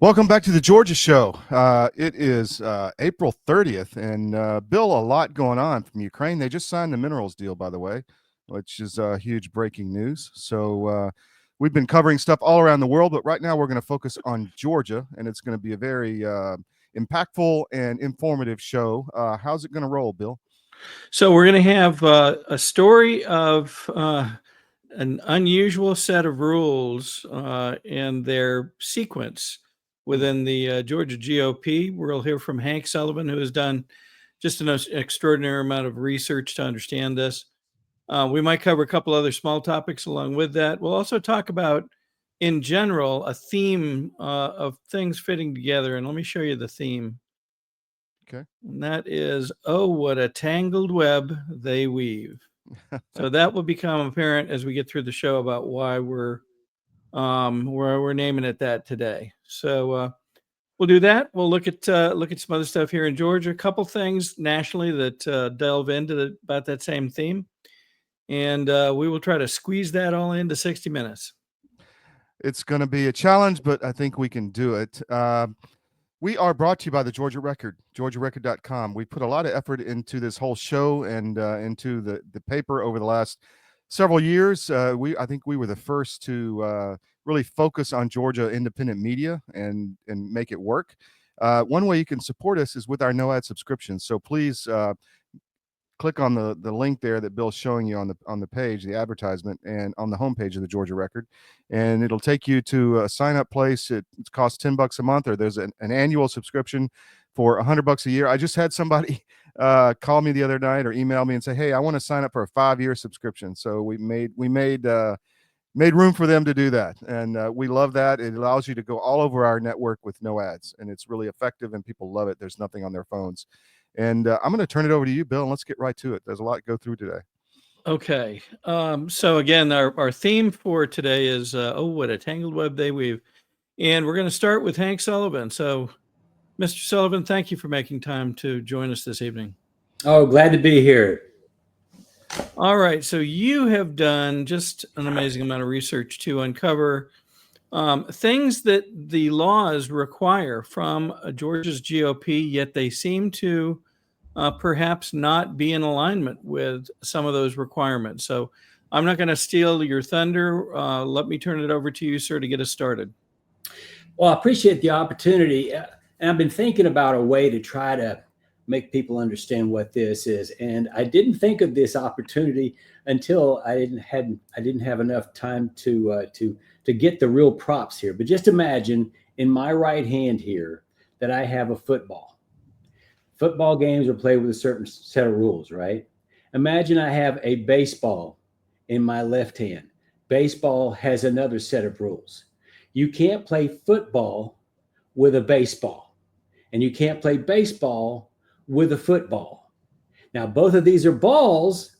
Welcome back to the Georgia Show. It is April 30th, and Bill, a lot going on from Ukraine. They just signed the minerals deal, by the way, which is huge breaking news. So we've been covering stuff all around the world, but right now we're going to focus on Georgia, and it's going to be a very impactful and informative show. How's it going to roll, Bill? So we're going to have a story of an unusual set of rules and their sequence within the Georgia GOP. We'll hear from Hank Sullivan, who has done just an extraordinary amount of research to understand this. We might cover a couple other small topics along with that. We'll also talk about, in general, a theme of things fitting together. And let me show you the theme. Okay. And that is, oh, what a tangled web they weave. So that will become apparent as we get through the show about why we're naming it that today. So we'll do that. We'll look at some other stuff here in Georgia. A couple things nationally that delve into about that same theme, and we will try to squeeze that all into 60 minutes. It's going to be a challenge, but I think we can do it. We are brought to you by the Georgia Record, georgiarecord.com. We put a lot of effort into this whole show and into the paper over the last several years. I think we were the first to really focus on Georgia independent media and make it work. One way you can support us is with our no ad subscription. So please click on the link there that Bill's showing you on the page, the advertisement, and on the homepage of the Georgia Record, and it'll take you to a sign up place. It costs $10 a month, or there's an annual subscription for $100 a year. I just had somebody call me the other night or email me and say, hey, I want to sign up for a 5-year subscription. So we made room for them to do that, and we love that. It allows you to go all over our network with no ads, and it's really effective, and people love it. There's nothing on their phones. And I'm going to turn it over to you, Bill, and let's get right to it. There's a lot to go through today. Okay. So again, our theme for today is, oh, what a tangled web they weave. And we're going to start with Hank Sullivan. So, Mr. Sullivan, thank you for making time to join us this evening. Oh, glad to be here. All right. So you have done just an amazing amount of research to uncover things that the laws require from Georgia's GOP, yet they seem to perhaps not be in alignment with some of those requirements. So I'm not going to steal your thunder. Let me turn it over to you, sir, to get us started. Well, I appreciate the opportunity. And I've been thinking about a way to try to make people understand what this is. And I didn't think of this opportunity until I didn't have enough time to get the real props here. But just imagine in my right hand here that I have a football. Football games are played with a certain set of rules, right? Imagine I have a baseball in my left hand. Baseball has another set of rules. You can't play football with a baseball, and you can't play baseball with a football. Now, both of these are balls,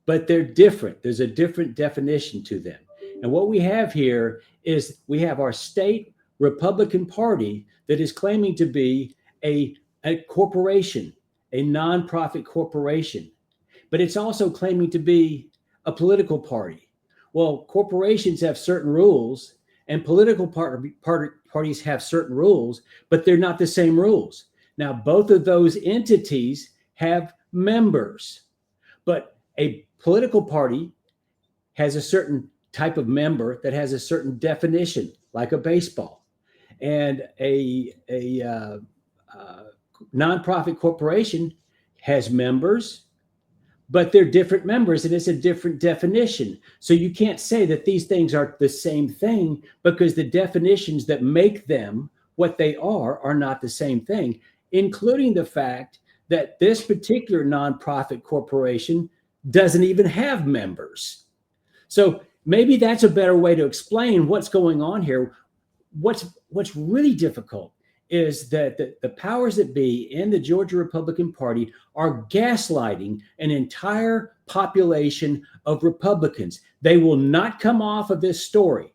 but they're different. There's a different definition to them. And what we have here is we have our state Republican Party that is claiming to be a corporation, a nonprofit corporation, but it's also claiming to be a political party. Well, corporations have certain rules and political parties have certain rules, but they're not the same rules. Now, both of those entities have members, but a political party has a certain type of member that has a certain definition, like a baseball, and a nonprofit corporation has members, but they're different members and it's a different definition. So you can't say that these things are the same thing because the definitions that make them what they are not the same thing, including the fact that this particular nonprofit corporation doesn't even have members. So maybe that's a better way to explain what's going on here. What's really difficult is that the powers that be in the Georgia Republican Party are gaslighting an entire population of Republicans. They will not come off of this story.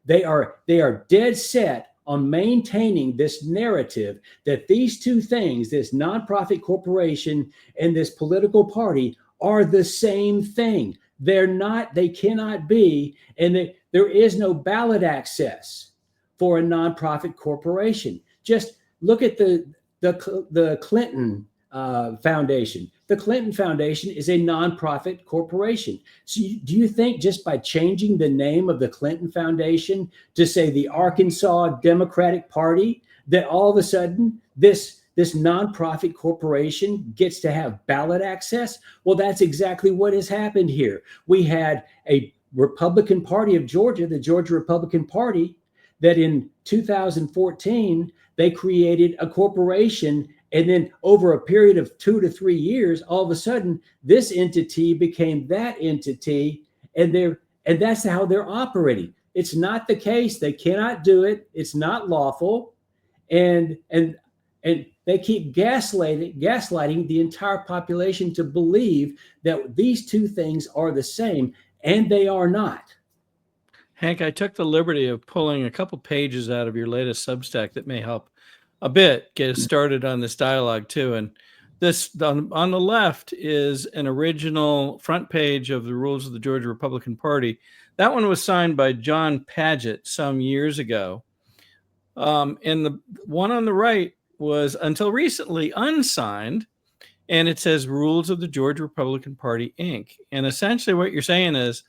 They are dead set on maintaining this narrative that these two things, this nonprofit corporation and this political party, are the same thing. They're not, they cannot be, and there is no ballot access for a nonprofit corporation. Just look at the Clinton Foundation. The Clinton Foundation is a nonprofit corporation. So do you think just by changing the name of the Clinton Foundation to say the Arkansas Democratic Party, that all of a sudden this nonprofit corporation gets to have ballot access? Well, that's exactly what has happened here. We had a Republican Party of Georgia, the Georgia Republican Party, that in 2014, they created a corporation. And then over a period of 2 to 3 years, all of a sudden, this entity became that entity. And that's how they're operating. It's not the case. They cannot do it. It's not lawful. And they keep gaslighting the entire population to believe that these two things are the same, and they are not. Hank, I took the liberty of pulling a couple pages out of your latest Substack that may help a bit get us started on this dialogue too. And this on the left is an original front page of the Rules of the Georgia Republican Party. That one was signed by John Paget some years ago. And the one on the right was until recently unsigned, and it says Rules of the Georgia Republican Party, Inc. And essentially what you're saying is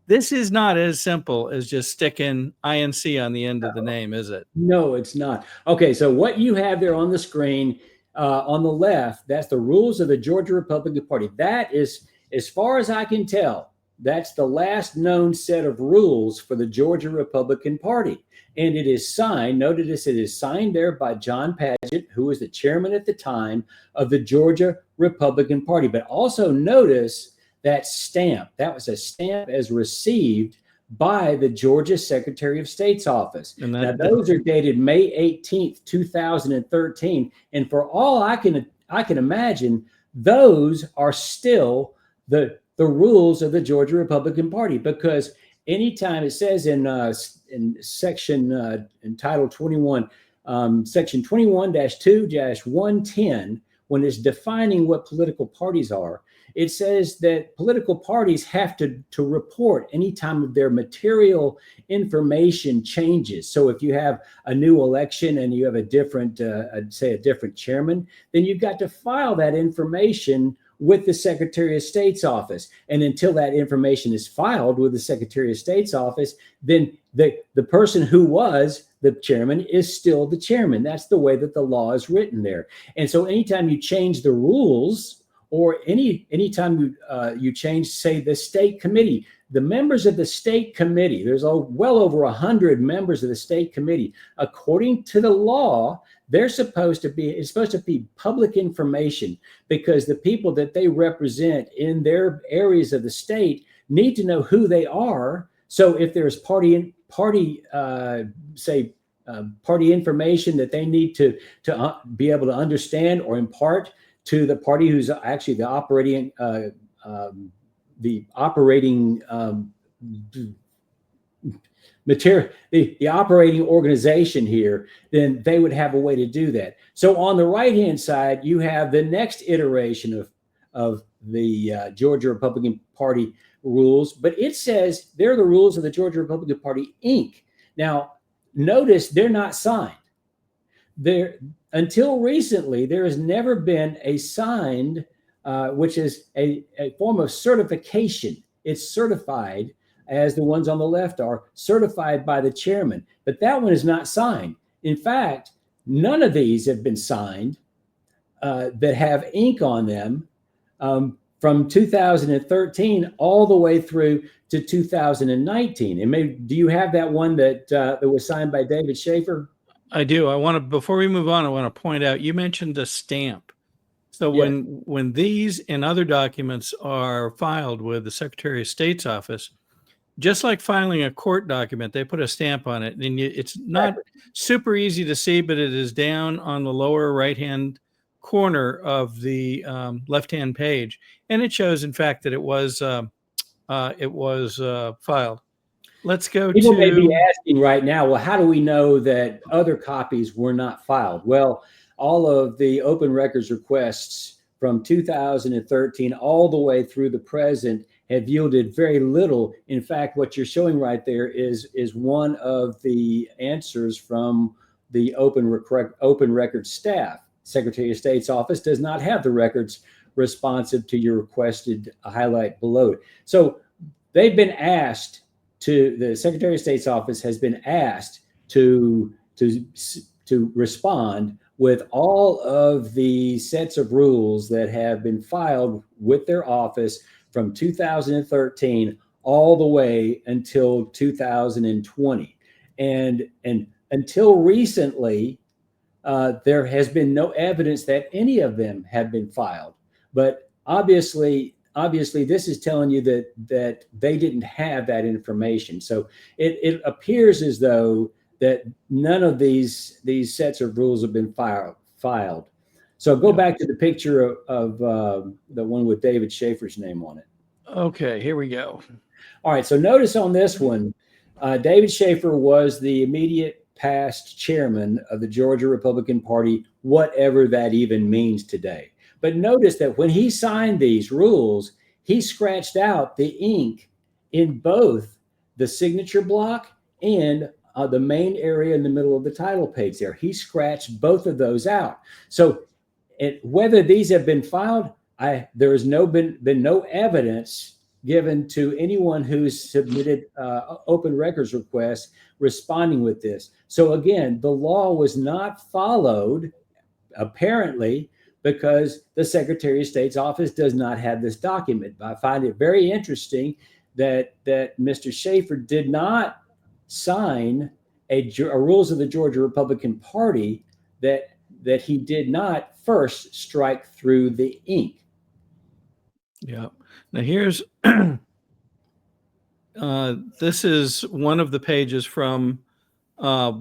this is not as simple as just sticking INC on the end of the name, is it? No, it's not. Okay, so what you have there on the screen on the left, that's the Rules of the Georgia Republican Party. That is, as far as I can tell, that's the last known set of rules for the Georgia Republican Party. And it is signed, notice it is signed there by John Paget, who was the chairman at the time of the Georgia Republican Party. But also notice that stamp. That was a stamp as received by the Georgia Secretary of State's office. And now those are dated May 18th, 2013. And for all I can imagine, those are still the rules of the Georgia Republican Party, because anytime it says in section in Title 21, section 21-2-110, when it's defining what political parties are, it says that political parties have to report anytime of their material information changes. So if you have a new election and you have a different, say a different chairman, then you've got to file that information with the Secretary of State's office. And until that information is filed with the Secretary of State's office, then the person who was the chairman is still the chairman. That's the way that the law is written there. And so anytime you change the rules, or anytime you change, say, the state committee, the members of the state committee, there's well over 100 members of the state committee. According to the law, it's supposed to be public information, because the people that they represent in their areas of the state need to know who they are. So if there's party information that they need to be able to understand or impart to the party who's actually the operating material, the operating organization here, then they would have a way to do that. So on the right-hand side, you have the next iteration of the Georgia Republican Party rules, but it says they're the Rules of the Georgia Republican Party, Inc. Now, notice they're not signed. Until recently, there has never been a signed, which is a form of certification. It's certified, as the ones on the left are, certified by the chairman. But that one is not signed. In fact, none of these have been signed that have ink on them from 2013 all the way through to 2019. And do you have that one that was signed by David Schaefer? I do. Before we move on, I want to point out, you mentioned a stamp. So Yeah. when these and other documents are filed with the Secretary of State's office, just like filing a court document, they put a stamp on it. And it's not super easy to see, but it is down on the lower right-hand corner of the left-hand page. And it shows, in fact, that it was filed. Let's go People may be to... asking right now, well, how do we know that other copies were not filed? Well, all of the open records requests from 2013 all the way through the present have yielded very little. In fact, what you're showing right there is one of the answers from the open record staff. Secretary of State's office does not have the records responsive to your requested highlight below. So they've been asked to, the Secretary of State's office has been asked to respond with all of the sets of rules that have been filed with their office from 2013 all the way until 2020. And until recently, there has been no evidence that any of them have been filed. But obviously, this is telling you that they didn't have that information. So it appears as though that none of these sets of rules have been filed. So go back to the picture of the one with David Schaefer's name on it. Okay, here we go. All right, so notice on this one, David Schaefer was the immediate past chairman of the Georgia Republican Party, whatever that even means today. But notice that when he signed these rules, he scratched out the ink in both the signature block and the main area in the middle of the title page there. He scratched both of those out. So whether these have been filed, there has been no evidence given to anyone who's submitted open records requests responding with this. So again, the law was not followed, apparently, because the Secretary of State's office does not have this document. I find it very interesting that Mr. Schaefer did not sign a rules of the Georgia Republican Party that he did not first strike through the ink. Yeah. Now here's this is one of the pages from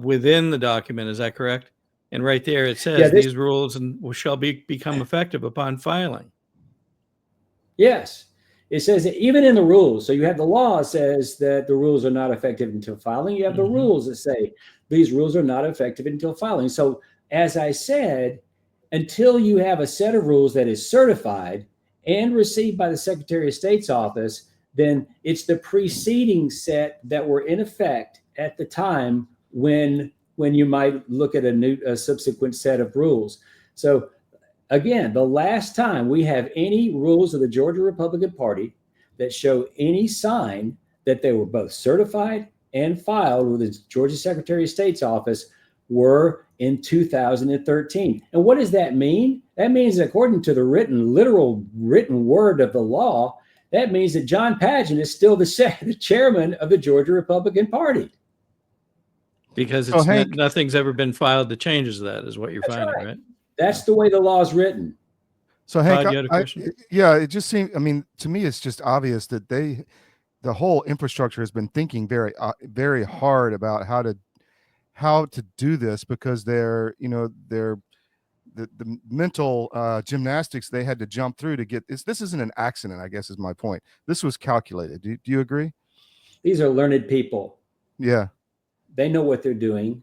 within the document. Is that correct? And right there it says these rules shall become effective upon filing. Yes. It says that even in the rules. So you have the law says that the rules are not effective until filing. You have the rules that say these rules are not effective until filing. So as I said, until you have a set of rules that is certified and received by the Secretary of State's office, then it's the preceding set that were in effect at the time when you might look at a subsequent set of rules. So again, the last time we have any rules of the Georgia Republican Party that show any sign that they were both certified and filed with the Georgia Secretary of State's office were in 2013. And what does that mean? That means, according to the literal written word of the law, that means that John Pageant is still the chairman of the Georgia Republican Party. Because nothing's ever been filed that changes that, is what you're finding, right? That's the way the law is written. So Hank, Todd, you had a question? Yeah, it just seems, I mean, to me, it's just obvious that the whole infrastructure has been thinking very, very hard about how to do this, because the mental gymnastics they had to jump through to get this. This isn't an accident, I guess, is my point. This was calculated. Do you agree? These are learned people. Yeah. They know what they're doing.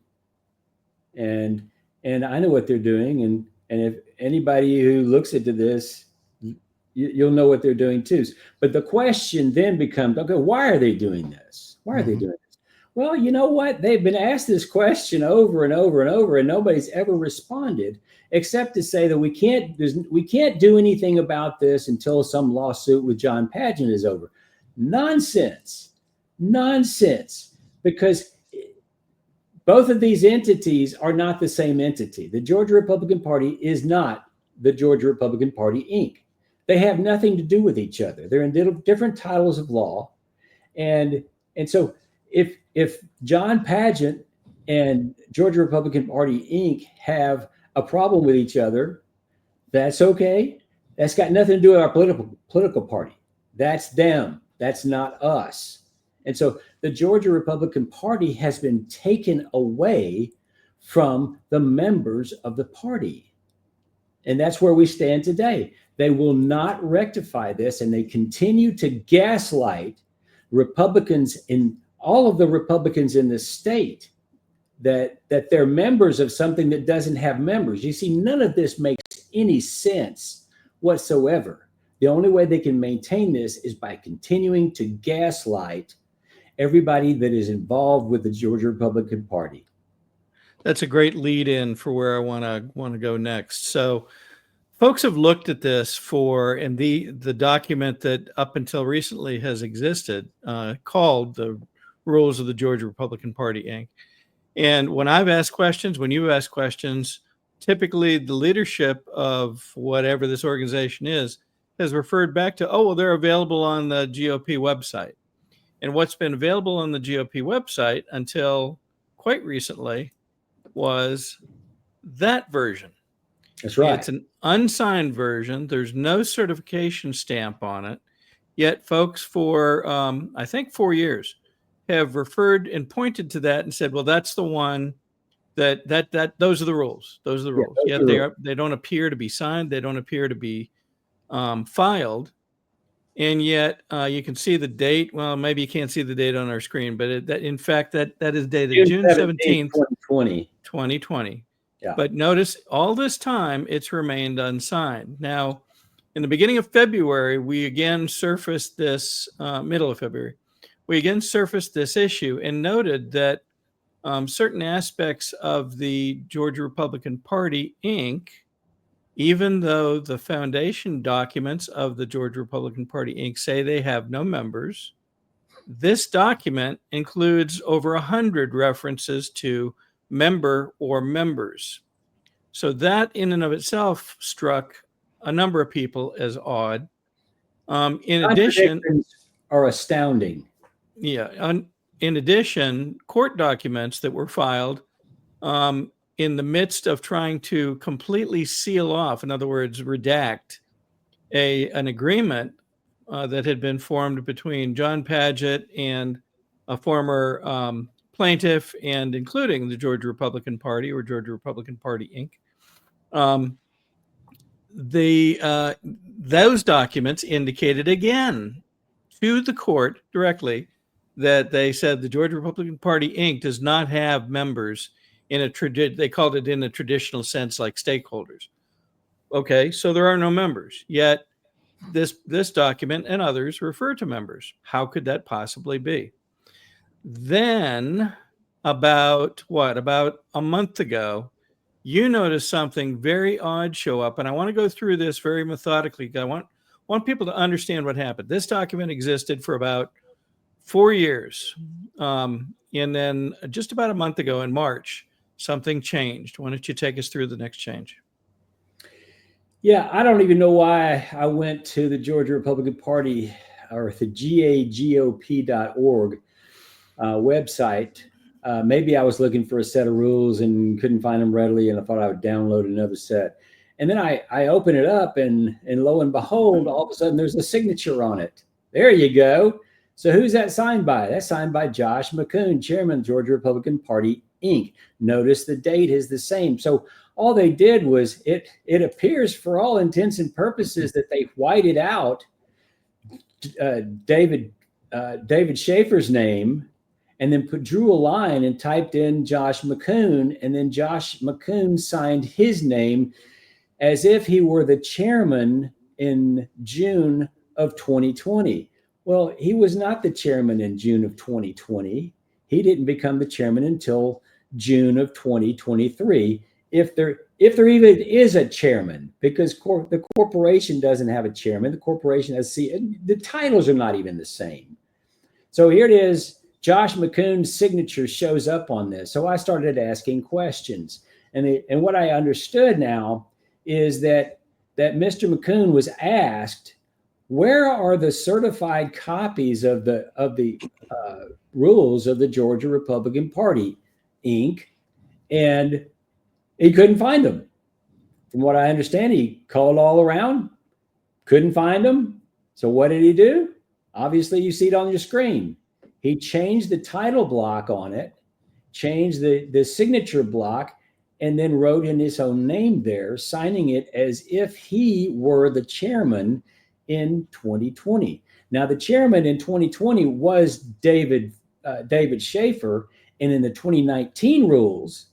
And I know what they're doing. And if anybody who looks into this, you'll know what they're doing too. But the question then becomes, okay, why are they doing this? Why are they doing this? Well, you know what? They've been asked this question over and over and over, and nobody's ever responded, except to say that we can't do anything about this until some lawsuit with John Pageant is over. Nonsense. Because both of these entities are not the same entity. The Georgia Republican Party is not the Georgia Republican Party, Inc. They have nothing to do with each other. They're in different titles of law. And so if John Pageant and Georgia Republican Party, Inc. have a problem with each other, that's okay. That's got nothing to do with our political party. That's them. That's not us. And so the Georgia Republican Party has been taken away from the members of the party. And that's where we stand today. They will not rectify this, and they continue to gaslight Republicans, in all of the Republicans in the state, that they're members of something that doesn't have members. You see, none of this makes any sense whatsoever. The only way they can maintain this is by continuing to gaslight everybody that is involved with the Georgia Republican Party. That's a great lead in for where I want to go next. So folks have looked at this and the document that up until recently has existed, called the Rules of the Georgia Republican Party, Inc. And when I've asked questions, when you ask questions, typically the leadership of whatever this organization is has referred back to, oh, well, they're available on the GOP website. And what's been available on the GOP website until quite recently was that version. That's right. It's an unsigned version. There's no certification stamp on it. Yet folks for, I think 4 years have referred and pointed to that and said, well, that's the one that those are the rules. Those are the rules. Yet they don't appear to be signed. They don't appear to be filed. And yet you can see the date. Well, maybe you can't see the date on our screen, but in fact, that is dated June 17th, 2020. Yeah. But notice all this time it's remained unsigned. Now, in the beginning of February, we again surfaced this, middle of February, we again surfaced this issue and noted that certain aspects of the Georgia Republican Party, Inc., even though the foundation documents of the Georgia Republican Party, Inc. say they have no members, this document includes over 100 references to member or members. So that in and of itself struck a number of people as odd. In addition, are astounding. Yeah. In addition, court documents that were filed in the midst of trying to completely seal off, in other words, redact an agreement that had been formed between John Padgett and a former plaintiff, and including the Georgia Republican Party or Georgia Republican Party, Inc. Those documents indicated again to the court directly that they said the Georgia Republican Party, Inc. does not have members they called it in a traditional sense, like stakeholders. Okay, so there are no members, yet this document and others refer to members. How could that possibly be? Then about a month ago, you noticed something very odd show up, and I want to go through this very methodically. I want people to understand what happened. This document existed for about 4 years. And then just about a month ago in March, something changed. Why don't you take us through the next change? Yeah, I don't even know why I went to the Georgia Republican Party or the gagop.org website. Maybe I was looking for a set of rules and couldn't find them readily, and I thought I would download another set. And then I open it up, and lo and behold, all of a sudden there's a signature on it. There you go. So who's that signed by? That's signed by Josh McCoon, chairman of Georgia Republican Party, Inc. Notice the date is the same. So all they did was it appears for all intents and purposes that they whited out David Schaefer's name and then drew a line and typed in Josh McCoon, and then Josh McCoon signed his name as if he were the chairman in June of 2020. Well, he was not the chairman in June of 2020. He didn't become the chairman until June of 2023. If there even is a chairman, because the corporation doesn't have a chairman, the corporation has the titles are not even the same. So here it is. Josh McCoon's signature shows up on this. So I started asking questions, and what I understood now is that Mr. McCoon was asked, where are the certified copies of the rules of the Georgia Republican Party, Inc.? And he couldn't find them. From what I understand, he called all around, couldn't find them. So what did he do? Obviously, you see it on your screen. He changed the title block on it, changed the signature block, and then wrote in his own name there, signing it as if he were the chairman in 2020. Now, the chairman in 2020 was David Schaefer, and in the 2019 rules,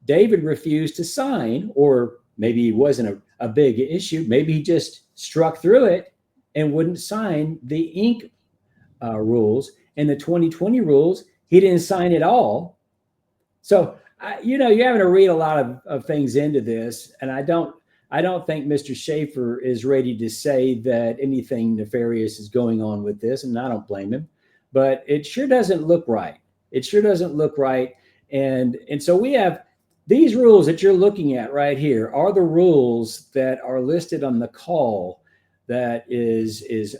David refused to sign, or maybe it wasn't a big issue. Maybe he just struck through it and wouldn't sign the Inc. Rules. And the 2020 rules, he didn't sign at all. So, you're having to read a lot of things into this. And I don't think Mr. Schaefer is ready to say that anything nefarious is going on with this, and I don't blame him. But it sure doesn't look right. It sure doesn't look right. And so we have these rules that you're looking at right here are the rules that are listed on the call that is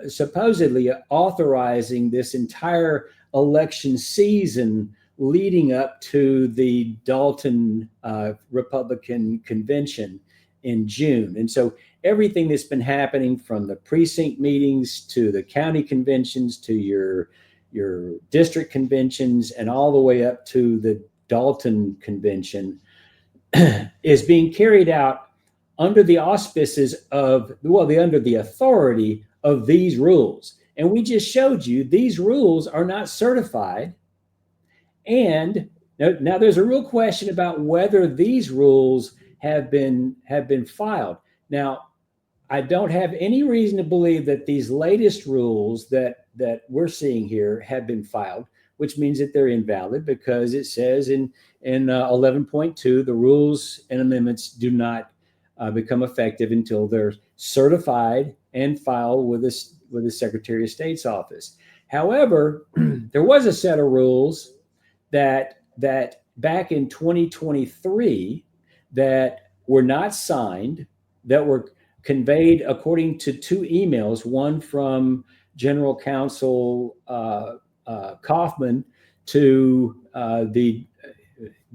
supposedly authorizing this entire election season leading up to the Dalton Republican convention in June. And so everything that's been happening from the precinct meetings to the county conventions to your district conventions and all the way up to the Dalton convention is being carried out under the auspices of, under the authority of these rules. And we just showed you these rules are not certified. And now there's a real question about whether these rules have been filed. Now, I don't have any reason to believe that these latest rules that we're seeing here have been filed, which means that they're invalid because it says in 11.2, the rules and amendments do not become effective until they're certified and filed with the Secretary of State's office. However, there was a set of rules that back in 2023 that were not signed, that were conveyed according to two emails, one from General Counsel Kaufman to the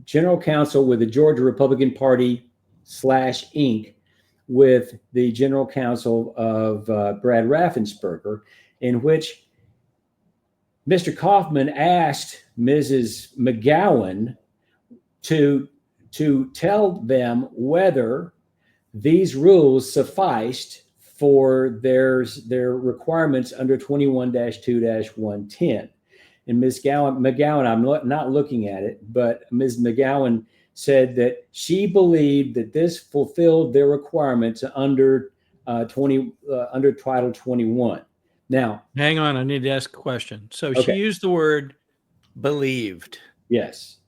General Counsel with the Georgia Republican Party / Inc. with the General Counsel of Brad Raffensperger, in which Mr. Kaufman asked Mrs. McGowan to tell them whether these rules sufficed for their requirements under 21-2-110. And Ms. McGowan, I'm not looking at it, but Ms. McGowan said that she believed that this fulfilled their requirements under Title 21. Now, hang on, I need to ask a question. So okay. She used the word believed. Yes.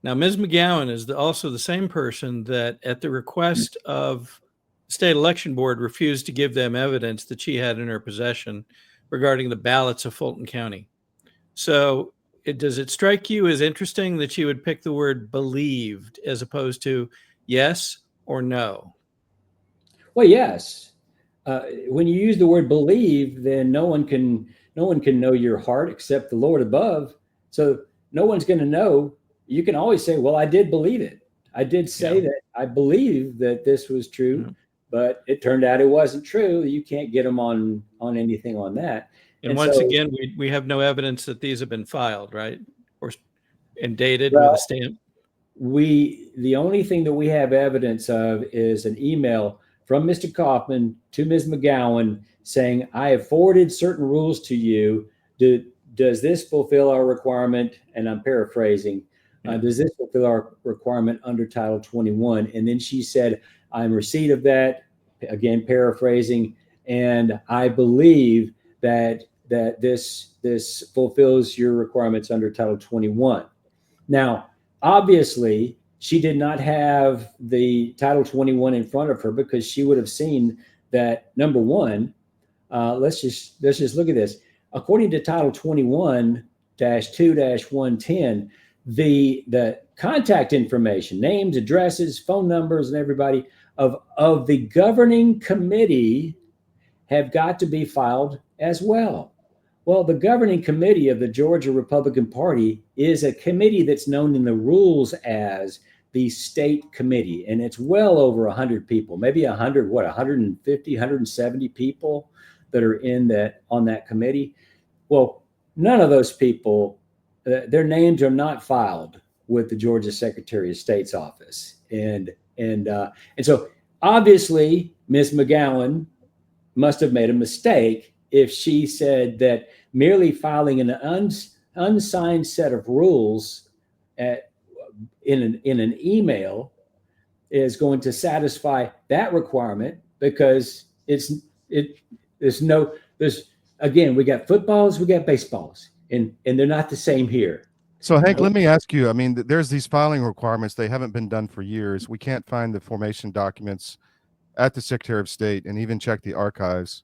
Now, Ms. McGowan is also the same person that, at the request of the state election board, refused to give them evidence that she had in her possession regarding the ballots of Fulton County. So does it strike you as interesting that she would pick the word believed as opposed to yes or no? Well, yes. When you use the word believe, then no one can know your heart except the Lord above. So no one's going to know. You can always say, well, I did believe it. I did say that I believe that this was true, but it turned out it wasn't true. You can't get them on anything on that. And once again, we have no evidence that these have been filed, right? And dated with a stamp. The only thing that we have evidence of is an email from Mr. Kaufman to Ms. McGowan saying, I have forwarded certain rules to you. Does this fulfill our requirement? And I'm paraphrasing. Does this fulfill our requirement under Title 21? And then she said, I'm in receipt of that, again, paraphrasing, and I believe that this fulfills your requirements under Title 21. Now, obviously, she did not have the Title 21 in front of her because she would have seen that, number one, let's just look at this. According to Title 21-2-110, the contact information, names, addresses, phone numbers, and everybody of the governing committee have got to be filed as well. Well, the governing committee of the Georgia Republican Party is a committee that's known in the rules as the state committee, and it's well over 100 people, maybe 150, 170 people that are on that committee. Well, none of those people, their names are not filed with the Georgia Secretary of State's office, and so obviously Ms. McGowan must have made a mistake if she said that merely filing an unsigned set of rules in an email is going to satisfy that requirement, because it's it there's again, we got footballs, we got baseballs, and they're not the same here. So, Hank, let me ask you. I mean, there's these filing requirements. They haven't been done for years. We can't find the formation documents at the Secretary of State, and even check the archives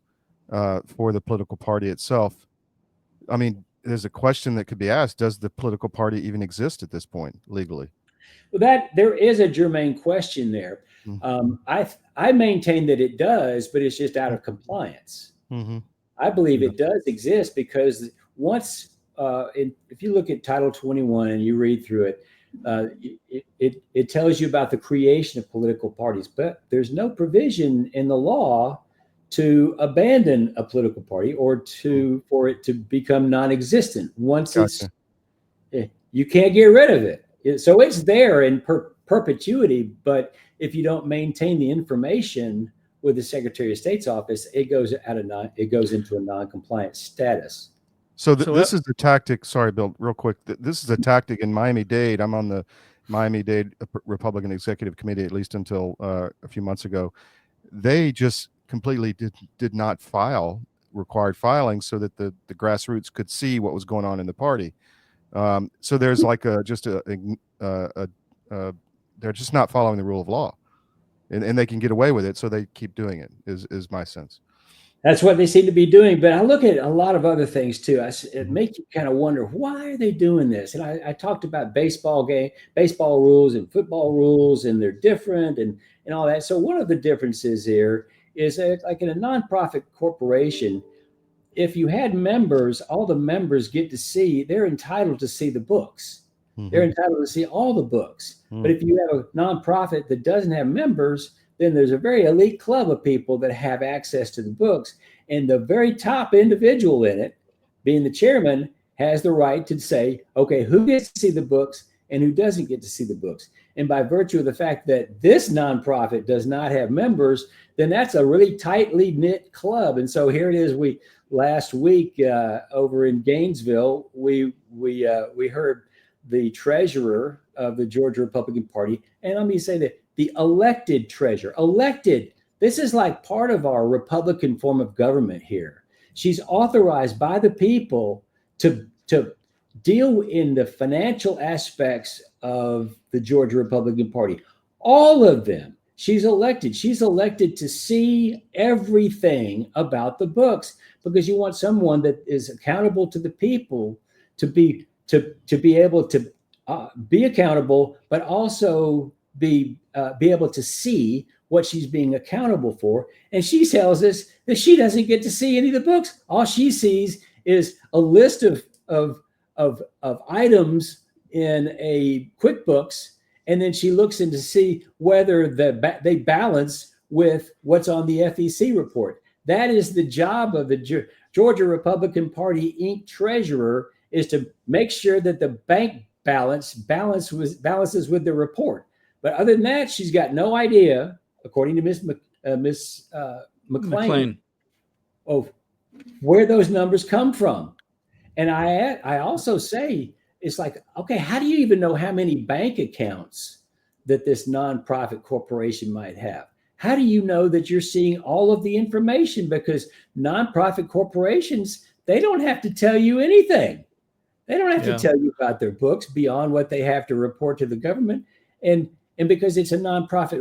for the political party itself. I mean, there's a question that could be asked: does the political party even exist at this point legally? Well, that there is a germane question there. Mm-hmm. I maintain that it does, but it's just out of compliance. Mm-hmm. I believe it does exist because once, if you look at Title 21 and you read through it, it tells you about the creation of political parties, but there's no provision in the law to abandon a political party or for it to become non-existent. Once you can't get rid of it. So it's there in perpetuity, but if you don't maintain the information with the Secretary of State's office, it goes into a non-compliant status. So this is the tactic. Sorry, Bill, real quick. This is a tactic in Miami-Dade. I'm on the Miami-Dade Republican Executive Committee, at least until a few months ago. They just completely did not file required filing so that the grassroots could see what was going on in the party. So there's like they're just not following the rule of law, and they can get away with it, so they keep doing it. Is my sense. That's what they seem to be doing. But I look at a lot of other things too. It makes you kind of wonder, why are they doing this? And I talked about baseball rules and football rules, and they're different and all that. So one of the differences here is like in a nonprofit corporation, if you had members, all the members they're entitled to see the books. Mm-hmm. They're entitled to see all the books. Mm-hmm. But if you have a nonprofit that doesn't have members, then there's a very elite club of people that have access to the books. And the very top individual in it, being the chairman, has the right to say, okay, who gets to see the books and who doesn't get to see the books. And by virtue of the fact that this nonprofit does not have members, then that's a really tightly knit club. And so here it is. Last week over in Gainesville, we heard the treasurer of the Georgia Republican Party, and let me say that the elected treasurer, this is like part of our Republican form of government here. She's authorized by the people to deal in the financial aspects of the Georgia Republican Party. All of them. She's elected to see everything about the books, because you want someone that is accountable to the people to be able to be accountable, but also be able to see what she's being accountable for. And she tells us that she doesn't get to see any of the books. All she sees is a list of items in a QuickBooks, and then she looks in to see whether they balance with what's on the FEC report. That is the job of the Georgia Republican Party Inc. treasurer, is to make sure that the bank balances with the report. But other than that, she's got no idea, according to Miss McLean, of where those numbers come from. And I also say, it's like, okay, how do you even know how many bank accounts that this nonprofit corporation might have? How do you know that you're seeing all of the information? Because nonprofit corporations, they don't have to tell you anything. They don't have to tell you about their books beyond what they have to report to the government. And because it's a nonprofit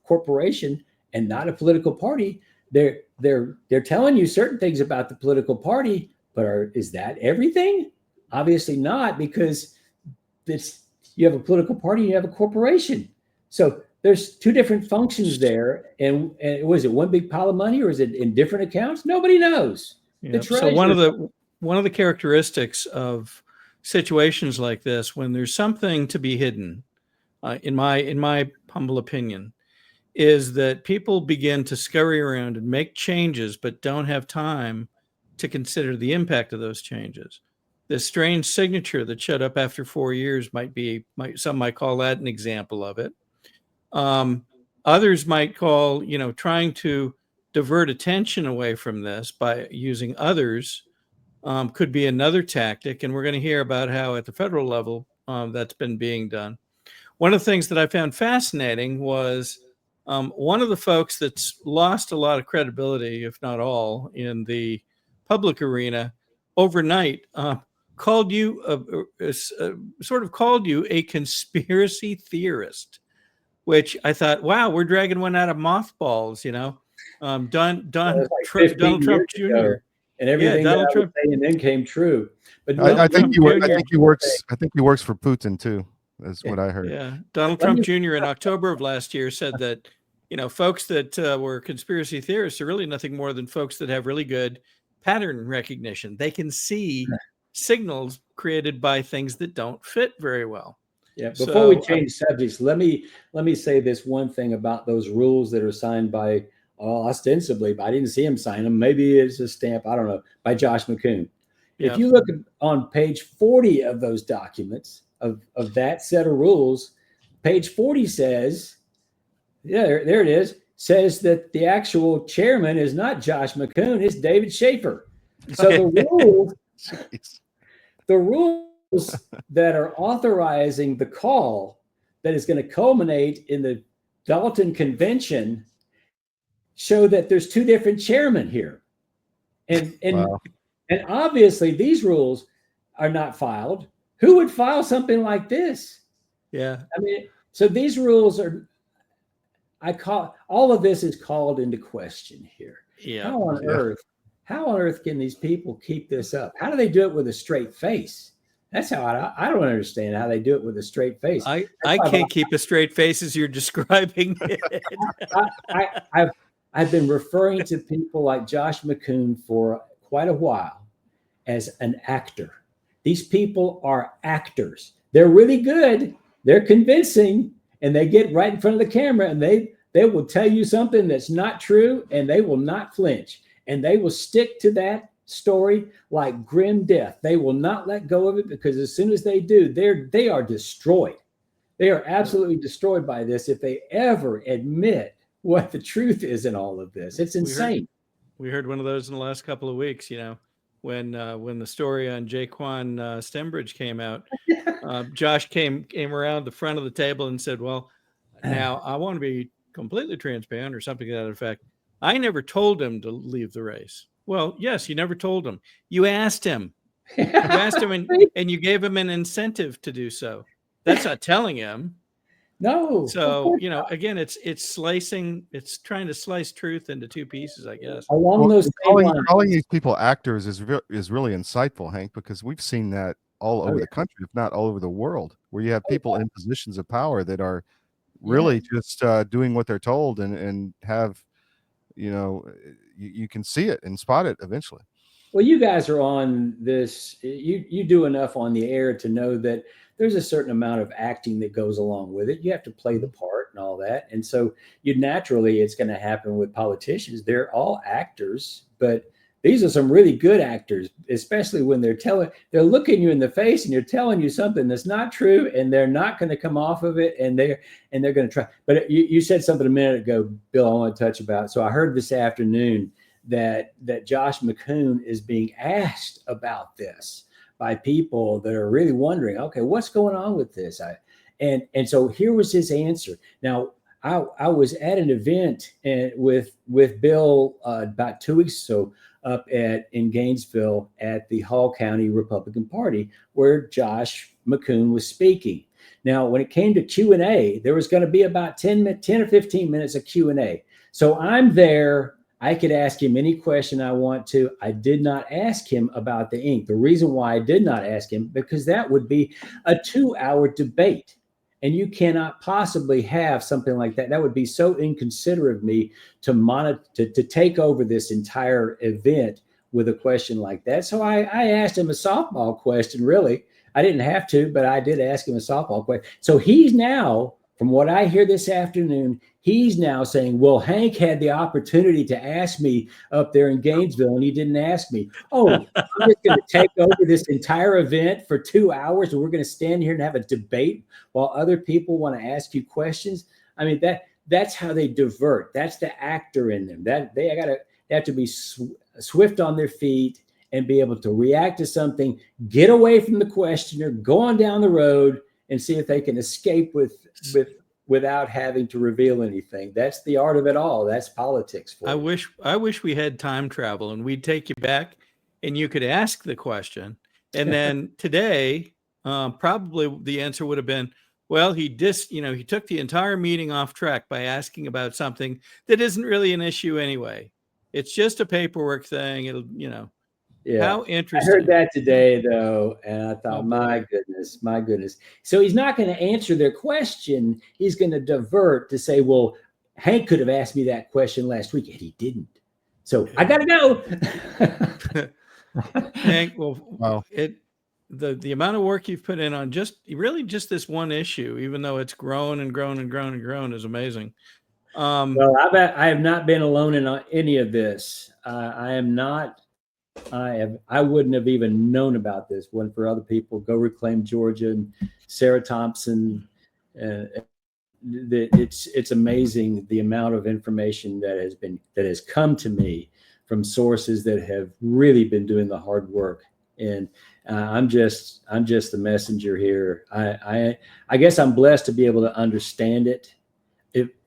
corporation and not a political party, they're telling you certain things about the political party, but is that everything? Obviously not, because you have a political party, you have a corporation. So there's two different functions there. And was it one big pile of money, or is it in different accounts? Nobody knows. Yeah. So one of the characteristics of situations like this, when there's something to be hidden, in my humble opinion, is that people begin to scurry around and make changes, but don't have time to consider the impact of those changes. This strange signature that showed up after 4 years some might call that an example of it. Others might call, trying to divert attention away from this by using others could be another tactic. And we're going to hear about how at the federal level that's been being done. One of the things that I found fascinating was One of the folks that's lost a lot of credibility, if not all, in the public arena overnight called you sort of called you a conspiracy theorist, which I thought, wow, we're dragging one out of mothballs, Donald Like 15 Trump years Jr. ago, and everything that Donald I was Trump. saying then came true. But I think Trump he works. Jr. I think he works for Putin too. That's what I heard. Yeah, Donald Let Trump me- Jr. in October of last year said that, folks that were conspiracy theorists are really nothing more than folks that have really good pattern recognition. They can see signals created by things that don't fit very well. Yeah. Before we So, change subjects, let me say this one thing about those rules that are signed by, ostensibly, but I didn't see him sign them. Maybe it's a stamp. I don't know. By Josh McCoon. Yeah. If you look on page 40 of those documents of that set of rules, page 40 says, there it is, says that the actual chairman is not Josh McCoon, it's David Schaefer. So the rules that are authorizing the call that is going to culminate in the Dalton Convention show that there's two different chairmen here. And Wow. and obviously these rules are not filed. Who would file something like this? Yeah. I mean, so these rules are, all of this is called into question here. Yeah. How on earth can these people keep this up? How do they do it with a straight face? That's how I don't understand how they do it with a straight face. I can't keep a straight face as you're describing it. I've been referring to people like Josh McCoon for quite a while as an actor. These people are actors. They're really good. They're convincing, and they get right in front of the camera, and they will tell you something that's not true, and they will not flinch, and they will stick to that story like grim death. They will not let go of it, because as soon as they do, they are destroyed. They are absolutely destroyed by this if they ever admit what the truth is in all of this. It's insane. We heard one of those in the last couple of weeks, when the story on Jaquan Stembridge came out. Josh came around the front of the table and said, well, now I want to be completely transparent, or something to that effect. I never told him to leave the race. Well, yes, you never told him. You asked him. You asked him, and you gave him an incentive to do so. That's not telling him. No. So, again, it's trying to slice truth into two pieces, I guess. Along those same lines. Calling these people actors is really insightful, Hank, because we've seen that all over the country, if not all over the world, where you have people in positions of power that are really just doing what they're told, and have, you can see it and spot it eventually. Well, you guys are on this. You do enough on the air to know that there's a certain amount of acting that goes along with it. You have to play the part and all that. And so it's going to happen with politicians. They're all actors, but these are some really good actors, especially when they're looking you in the face and you're telling you something that's not true, and they're not going to come off of it, and they're going to try. But you said something a minute ago, Bill, I want to touch about. So I heard this afternoon that Josh McCoon is being asked about this by people that are really wondering, okay, what's going on with this? And so here was his answer. Now, I was at an event with Bill about 2 weeks or so up in Gainesville at the Hall County Republican Party, where Josh McCoon was speaking. Now, when it came to Q&A, there was going to be about 10 or 15 minutes of Q&A. So I'm there. I could ask him any question I want to. I did not ask him about the ink. The reason why I did not ask him, because that would be a 2-hour debate. And you cannot possibly have something like that. That would be so inconsiderate of me to take over this entire event with a question like that. So I asked him a softball question, really. I didn't have to, but I did ask him a softball question. So he's now, from what I hear this afternoon, he's now saying, well, Hank had the opportunity to ask me up there in Gainesville, and he didn't ask me. Oh, I'm just going to take over this entire event for 2 hours, and we're going to stand here and have a debate while other people want to ask you questions. I mean, that's how they divert. That's the actor in them. They have to be swift on their feet and be able to react to something, get away from the questioner, go on down the road, and see if they can escape with without having to reveal anything. That's the art of it all. That's politics for you. I wish we had time travel and we'd take you back and you could ask the question. And then today, probably the answer would have been, well, he took the entire meeting off track by asking about something that isn't really an issue anyway. It's just a paperwork thing. It'll, Yeah. How interesting. I heard that today, though, and I thought, Oh, my goodness. So he's not going to answer their question. He's going to divert to say, well, Hank could have asked me that question last week, and he didn't. So I got to go. Hank, well, wow. The amount of work you've put in on just this one issue, even though it's grown and grown and grown and grown, is amazing. Well, I have not been alone in any of this. I am not. I wouldn't have even known about this one for other people. Go Reclaim Georgia and Sarah Thompson. It's amazing the amount of information that has come to me from sources that have really been doing the hard work. And I'm just the messenger here. I guess I'm blessed to be able to understand it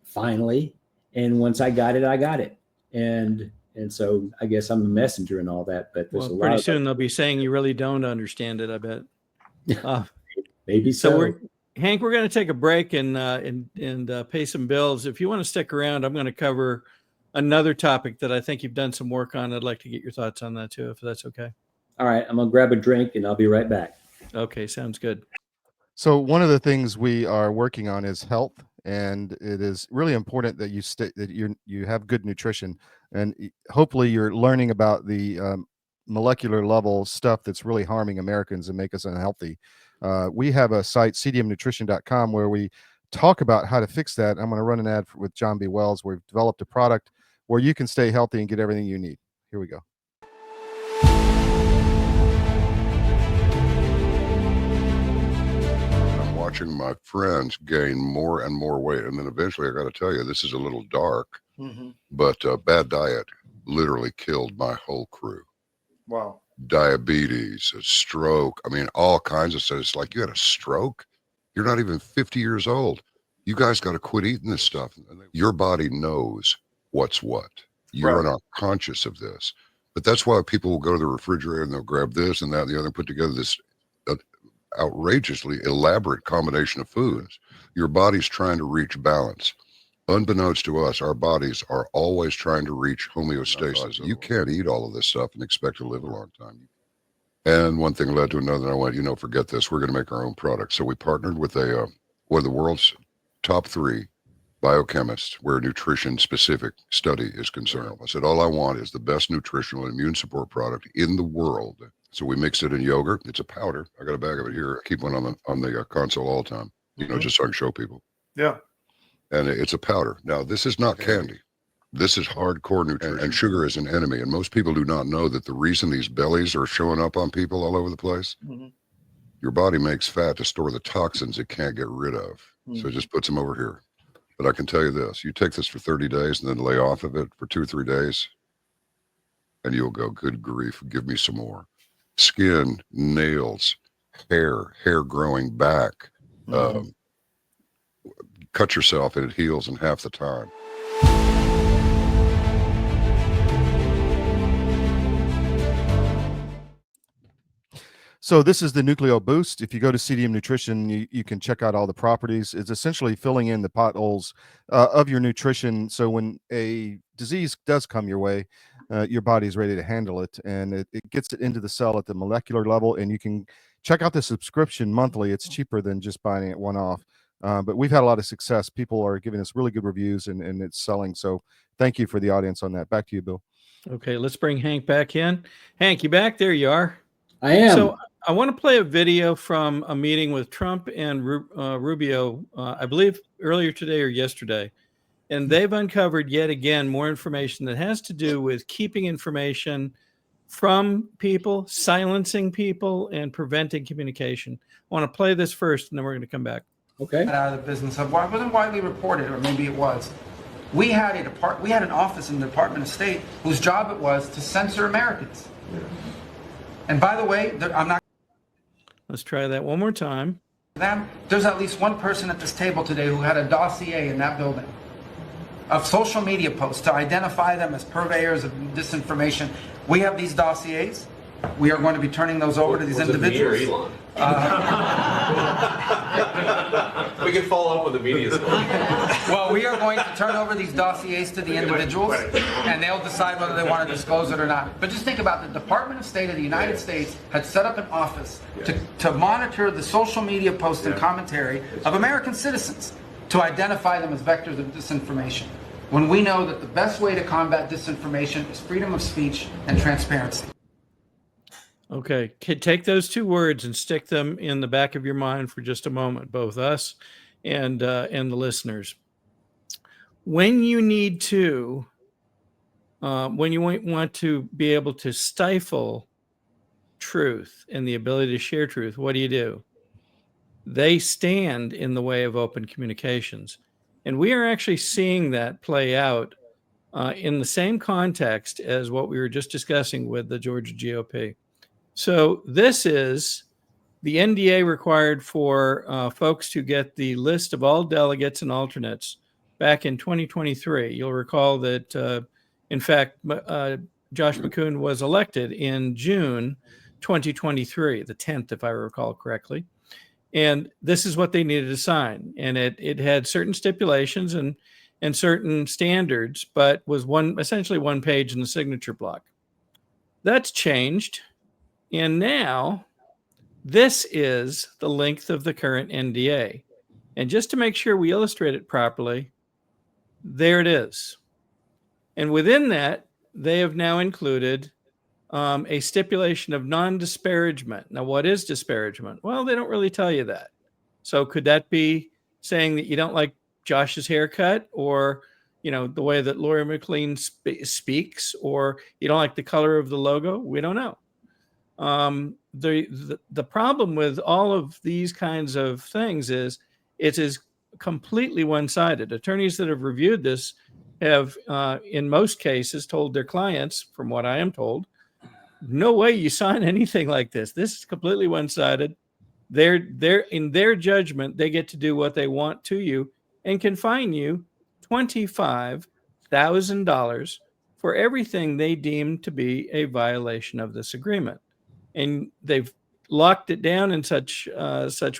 finally. And once I got it. And so I guess I'm a messenger and all that, but there's pretty soon they'll be saying you really don't understand it, I bet. Maybe so. Hank, we're going to take a break and pay some bills. If you want to stick around, I'm going to cover another topic that I think you've done some work on. I'd like to get your thoughts on that too, if that's okay. All right, I'm going to grab a drink and I'll be right back. Okay, sounds good. So one of the things we are working on is health, and it is really important that you have good nutrition, and hopefully you're learning about the molecular level stuff that's really harming Americans and make us unhealthy. We have a site, cdmnutrition.com, where we talk about how to fix that. I'm going to run an ad with John B. Wells, where we've developed a product where you can stay healthy and get everything you need. Here we go. Watching my friends gain more and more weight, and then eventually I got to tell you, this is a little dark, but bad diet literally killed my whole crew. Wow. Diabetes, a stroke, I mean, all kinds of stuff. It's like, you had a stroke? You're not even 50 years old. You guys got to quit eating this stuff. Your body knows what's what. You're not conscious of this. But that's why people will go to the refrigerator and they'll grab this and that and the other and put together this outrageously elaborate combination of foods. Your body's trying to reach balance. Unbeknownst to us, our bodies are always trying to reach homeostasis. You can't eat all of this stuff and expect to live a long time. And one thing led to another, and I went, forget this. We're going to make our own product. So we partnered with one of the world's top 3 biochemists where nutrition-specific study is concerned. I said, all I want is the best nutritional and immune support product in the world. So we mixed it in yogurt. It's a powder. I got a bag of it here. I keep one on the console all the time, just so I can show people. Yeah. And it's a powder. Now, this is not candy. This is hardcore nutrition. And sugar is an enemy. And most people do not know that the reason these bellies are showing up on people all over the place, your body makes fat to store the toxins it can't get rid of. So it just puts them over here. But I can tell you this, you take this for 30 days and then lay off of it for 2 or 3 days, and you'll go, good grief, give me some more. Skin, nails, hair growing back. Cut yourself and it heals in half the time. So this is the Nucleo Boost. If you go to CDM Nutrition, you can check out all the properties. It's essentially filling in the potholes of your nutrition. So when a disease does come your way, your body's ready to handle it, and it gets it into the cell at the molecular level. And you can check out the subscription monthly. It's cheaper than just buying it one-off. But we've had a lot of success. People are giving us really good reviews, and it's selling. So thank you for the audience on that. Back to you, Bill. Okay, let's bring Hank back in. Hank, you back? There you are. I am. So I want to play a video from a meeting with Trump and Rubio, I believe earlier today or yesterday. And they've uncovered yet again more information that has to do with keeping information from people, silencing people, and preventing communication. I want to play this first, and then we're going to come back. Okay. Out of the business of why it wasn't widely reported, or maybe it was. We had an office in the Department of State whose job it was to censor Americans. And by the way, I'm not. Let's try that one more time. them. There's at least one person at this table today who had a dossier in that building of social media posts to identify them as purveyors of disinformation. We have these dossiers. We are going to be turning those over to these individuals. Me or Elon? We can follow up with the media story. Well, we are going to turn over these dossiers to the individuals, and they'll decide whether they want to disclose it or not. But just think about the Department of State of the United States had set up an office to monitor the social media posts and commentary of American citizens to identify them as vectors of disinformation, when we know that the best way to combat disinformation is freedom of speech and transparency. Okay, take those two words and stick them in the back of your mind for just a moment, both us and the listeners. When you need to, when you want to be able to stifle truth and the ability to share truth, what do? They stand in the way of open communications. And we are actually seeing that play out in the same context as what we were just discussing with the Georgia GOP. So this is the NDA required for folks to get the list of all delegates and alternates back in 2023. You'll recall that, in fact, Josh McCoon was elected in June 2023, the 10th, if I recall correctly. And this is what they needed to sign. And it had certain stipulations and certain standards, but was essentially one page in the signature block. That's changed. And now this is the length of the current NDA. And just to make sure we illustrate it properly, there it is. And within that, they have now included a stipulation of non-disparagement. Now, what is disparagement? Well, they don't really tell you that. So could that be saying that you don't like Josh's haircut, or the way that Lori McLean speaks, or you don't like the color of the logo? We don't know. The problem with all of these kinds of things is it is completely one-sided. Attorneys that have reviewed this have, in most cases, told their clients, from what I am told, no way you sign anything like this. This is completely one-sided. They're in their judgment, they get to do what they want to you and can fine you $25,000 for everything they deem to be a violation of this agreement. And they've locked it down in such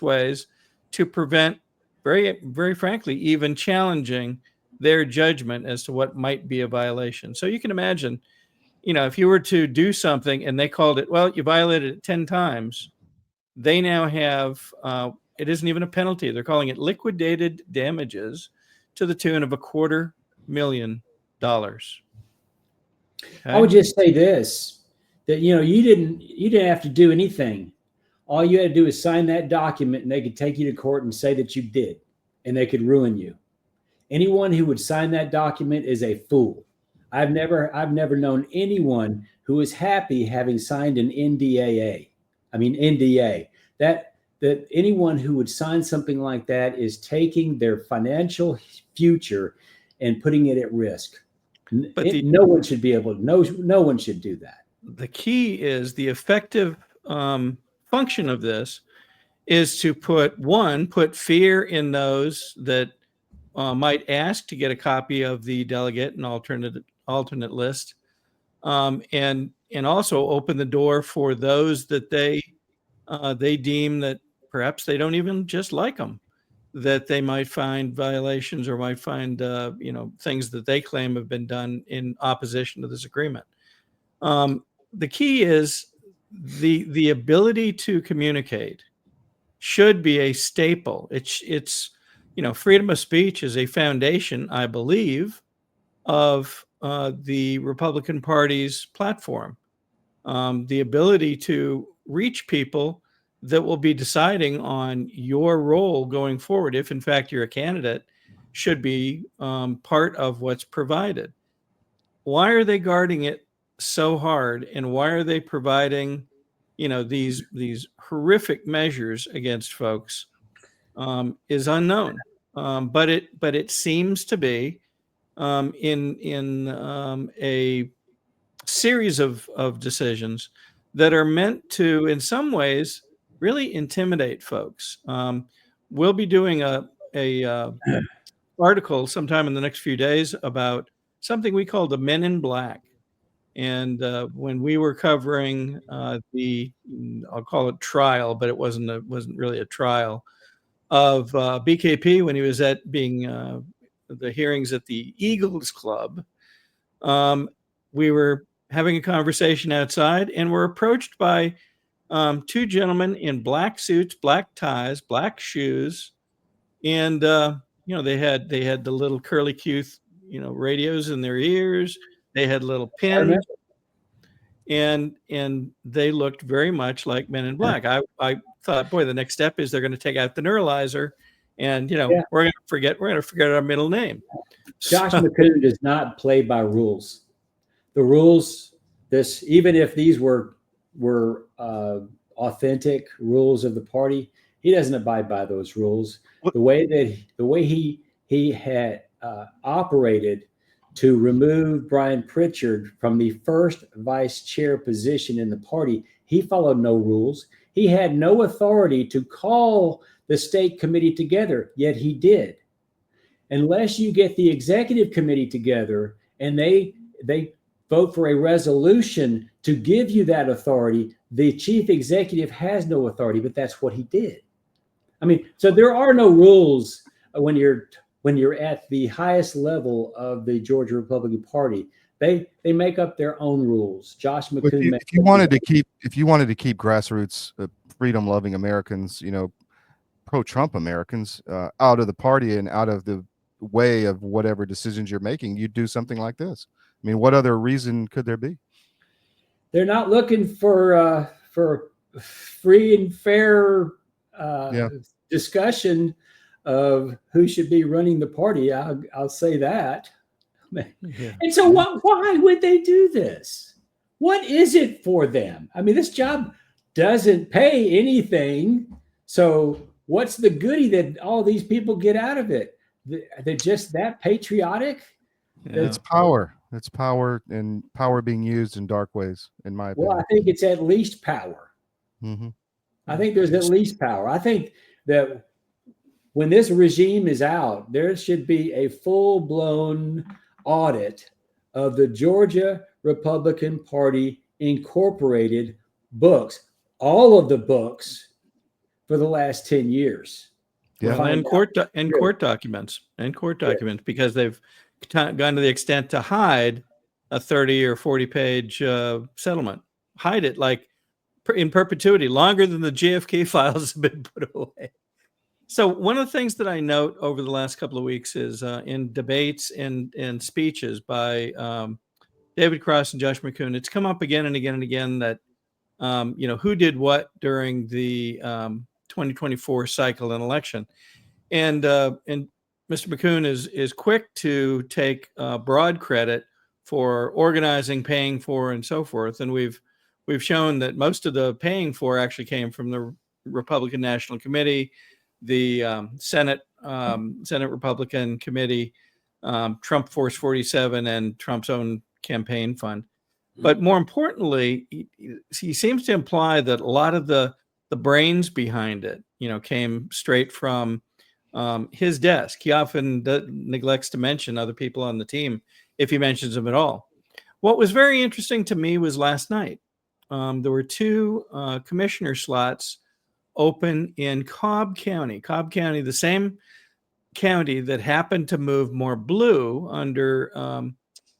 ways to prevent, very, very frankly, even challenging their judgment as to what might be a violation. So you can imagine, if you were to do something and they called it, well, you violated it 10 times, they now have, it isn't even a penalty. They're calling it liquidated damages to the tune of $250,000. Okay? I would just say this, that, you didn't have to do anything. All you had to do is sign that document, and they could take you to court and say that you did, and they could ruin you. Anyone who would sign that document is a fool. I've never known anyone who is happy having signed an NDA. That anyone who would sign something like that is taking their financial future and putting it at risk. But no one should be able to. No one should do that. The key is the effective function of this is to put fear in those that might ask to get a copy of the delegate and alternate list, and also open the door for those that they deem that perhaps they don't even just like them, that they might find violations or might find things that they claim have been done in opposition to this agreement. The key is the ability to communicate should be a staple. It's freedom of speech is a foundation, I believe, of the Republican Party's platform. The ability to reach people that will be deciding on your role going forward, if in fact you're a candidate, should be part of what's provided. Why are they guarding it so hard, and why are they providing these horrific measures against folks is unknown. But it seems to be in a series of decisions that are meant to, in some ways, really intimidate folks. We'll be doing a article sometime in the next few days about something we call the Men in Black. And when we were covering I'll call it trial, but it wasn't really a trial of BKP when he was at being the hearings at the Eagles Club. We were having a conversation outside and were approached by two gentlemen in black suits, black ties, black shoes, and they had the little curly Q, radios in their ears. They had little pins, and they looked very much like Men in Black. I thought, boy, the next step is they're going to take out the neuralizer, and we're going to forget our middle name. Josh McCoon does not play by rules. The rules, even if these were authentic rules of the party, he doesn't abide by those rules. The way he had operated to remove Brian Pritchard from the first vice chair position in the party, he followed no rules. He had no authority to call the state committee together, yet he did. Unless you get the executive committee together and they vote for a resolution to give you that authority, the chief executive has no authority, but that's what he did. I mean, so there are no rules when you're at the highest level of the Georgia Republican Party. They make up their own rules. Josh McCoon. If you wanted to keep grassroots, freedom-loving Americans, pro-Trump Americans, out of the party and out of the way of whatever decisions you're making, you'd do something like this. I mean, what other reason could there be? They're not looking for free and fair discussion of who should be running the party. I'll say that. Yeah. And so why would they do this? What is it for them? I mean, this job doesn't pay anything. So what's the goodie that all these people get out of it? They're just that patriotic? Yeah. It's power. It's power, and power being used in dark ways, in my opinion. Well, I think it's at least power. Mm-hmm. I think there's at least power. I think that when this regime is out, there should be a full-blown audit of the Georgia Republican Party Incorporated books, all of the books for the last 10 years. Yeah, and court documents, because they've gone to the extent to hide a 30 or 40 page settlement, hide it like in perpetuity, longer than the JFK files have been put away. So one of the things that I note over the last couple of weeks is in debates and speeches by David Cross and Josh McCoon, it's come up again and again and again that, who did what during the 2024 cycle and election. And Mr. McCoon is quick to take broad credit for organizing, paying for, and so forth. And we've shown that most of the paying for actually came from the Republican National Committee, the Senate Republican Committee, Trump Force 47, and Trump's own campaign fund. But more importantly, he seems to imply that a lot of the brains behind it, came straight from his desk. He often neglects to mention other people on the team, if he mentions them at all. What was very interesting to me was last night. There were two commissioner slots open in Cobb County. Cobb County, the same county that happened to move more blue under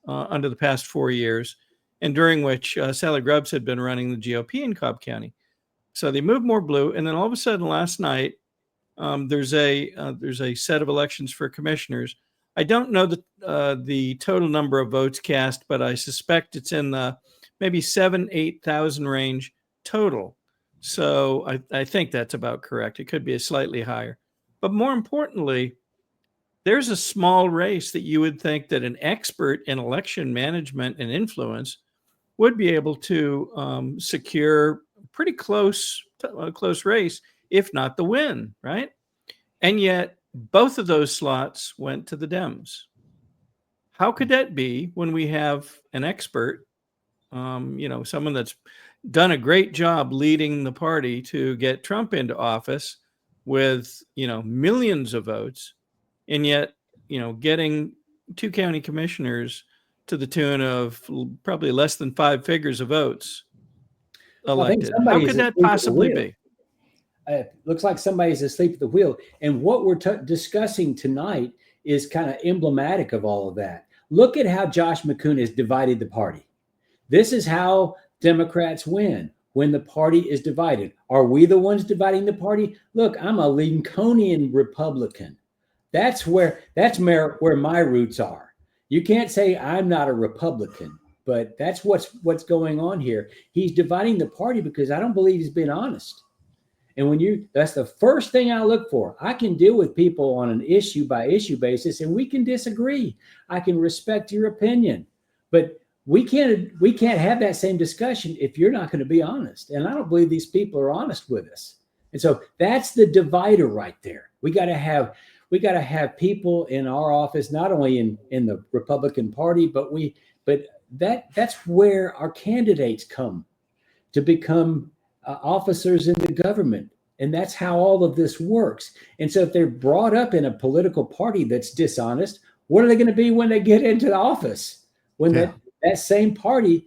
the past 4 years, and during which Sally Grubbs had been running the GOP in Cobb County. So they moved more blue, and then all of a sudden last night, there's a set of elections for commissioners. I don't know the total number of votes cast, but I suspect it's in the maybe 7,000-8,000 range total. So I think that's about correct. It could be a slightly higher. But more importantly, there's a small race that you would think that an expert in election management and influence would be able to secure pretty close race, if not the win, right? And yet both of those slots went to the Dems. How could that be when we have an expert, someone that's done a great job leading the party to get Trump into office with, millions of votes, and yet, getting 2 county commissioners to the tune of probably less than 5 figures of votes Well, I think elected. How somebody's could that asleep at the possibly wheel. be? Looks like somebody's asleep at the wheel. And what we're discussing tonight is kind of emblematic of all of that. Look at how Josh McCoon has divided the party. This is how Democrats win, when the party is divided. Are we the ones dividing the party? Look, I'm a Lincolnian Republican. That's where my roots are. You can't say I'm not a Republican, but that's what's going on here. He's dividing the party because I don't believe he's being honest. And that's the first thing I look for. I can deal with people on an issue by issue basis, and we can disagree. I can respect your opinion, but we can't have that same discussion if you're not going to be honest. And I don't believe these people are honest with us. And so that's the divider right there. We got to have people in our office, not only in the Republican Party, but that's where our candidates come to become officers in the government. And that's how all of this works. And so if they're brought up in a political party that's dishonest, what are they going to be when they get into the office? When that same party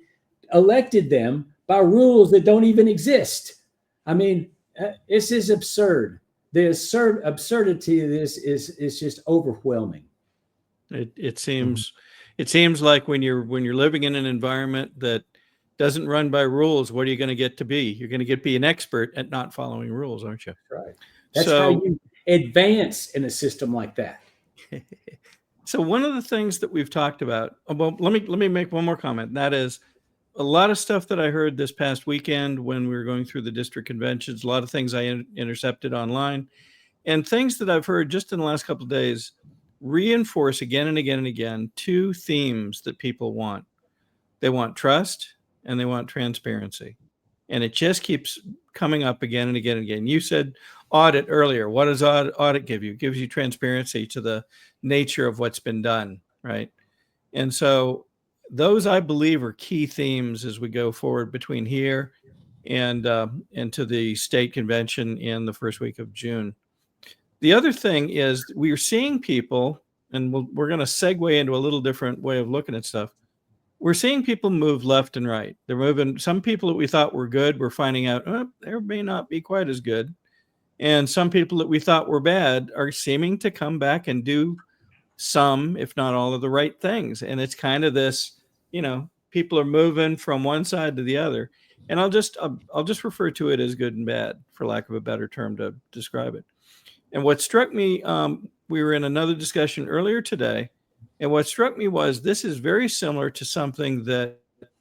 elected them by rules that don't even exist. I mean, this is absurd. The absurdity of this is just overwhelming. It seems like when you're living in an environment that doesn't run by rules, what are you going to get to be? You're going to be an expert at not following rules, aren't you? That's right. That's how you advance in a system like that. So one of the things that we've talked about, well, let me make one more comment. And that is a lot of stuff that I heard this past weekend when we were going through the district conventions, a lot of things I intercepted online, and things that I've heard just in the last couple of days reinforce again and again and again 2 themes that people want. They want trust and they want transparency. And it just keeps coming up again and again and again. You said audit earlier. What does audit give you? It gives you transparency to the nature of what's been done, right? And so those, I believe, are key themes as we go forward between here and to the state convention in the first week of June. The other thing is we are seeing people, and we're going to segue into a little different way of looking at stuff. We're seeing people move left and right. They're moving. Some people that we thought were good, we're finding out they may not be quite as good. And some people that we thought were bad are seeming to come back and do some, if not all, of the right things. And it's kind of this, people are moving from one side to the other. And I'll just refer to it as good and bad, for lack of a better term to describe it. And what struck me, we were in another discussion earlier today, and what struck me was this is very similar to something that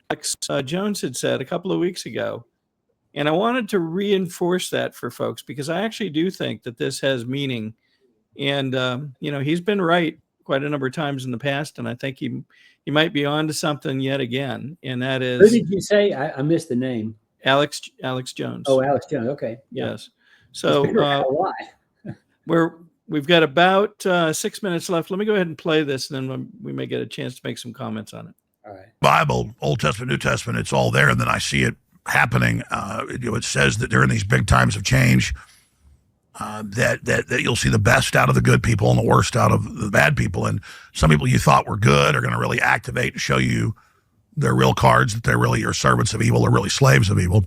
Alex Jones had said a couple of weeks ago. And I wanted to reinforce that for folks because I actually do think that this has meaning. And, he's been right quite a number of times in the past, and I think he might be on to something yet again. And that is— Who did you say? I missed the name. Alex Jones. Oh, Alex Jones. Okay. Yeah. Yes. So we've got about 6 minutes left. Let me go ahead and play this, and then we may get a chance to make some comments on it. All right. Bible, Old Testament, New Testament, it's all there. And then I see it happening. It says that during these big times of change, that you'll see the best out of the good people and the worst out of the bad people. And some people you thought were good are going to really activate and show you their real cards, that they really are servants of evil or really slaves of evil.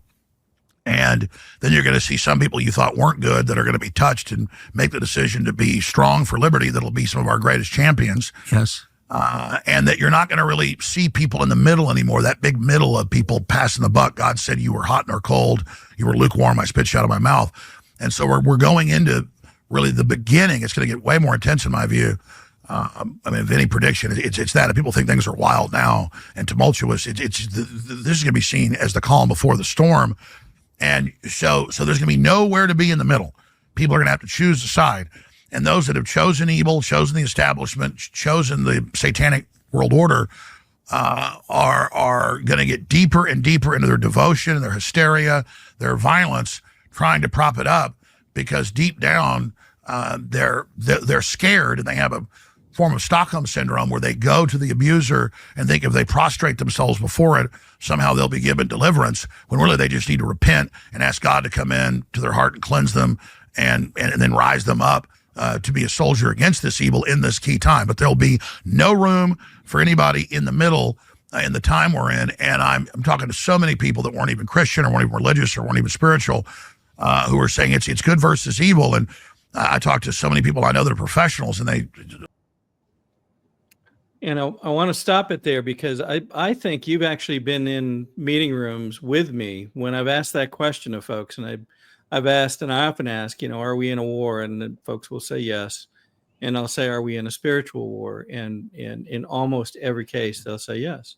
And then you're going to see some people you thought weren't good that are going to be touched and make the decision to be strong for liberty. That'll be some of our greatest champions. Yes. And that you're not going to really see people in the middle anymore, that big middle of people passing the buck. God said you were hot nor cold. You were lukewarm. I spit you out of my mouth. And so we're going into really the beginning. It's going to get way more intense in my view. If any prediction, it's that. If people think things are wild now and tumultuous, this is going to be seen as the calm before the storm. And so there's going to be nowhere to be in the middle. People are going to have to choose a side. And those that have chosen evil, chosen the establishment, chosen the satanic world order, are going to get deeper and deeper into their devotion, their hysteria, their violence, trying to prop it up, because deep down they're scared, and they have form of Stockholm syndrome where they go to the abuser and think if they prostrate themselves before it, somehow they'll be given deliverance, when really they just need to repent and ask God to come in to their heart and cleanse them and then rise them up to be a soldier against this evil in this key time. But there'll be no room for anybody in the middle in the time we're in. And I'm talking to so many people that weren't even Christian or weren't even religious or weren't even spiritual who are saying it's good versus evil. And I talk to so many people I know that are professionals, and they... You know, I want to stop it there because I think you've actually been in meeting rooms with me when I've asked that question of folks, and I've asked, and I often ask, you know, are we in a war? And then folks will say yes, and I'll say, are we in a spiritual war? And in almost every case, they'll say yes,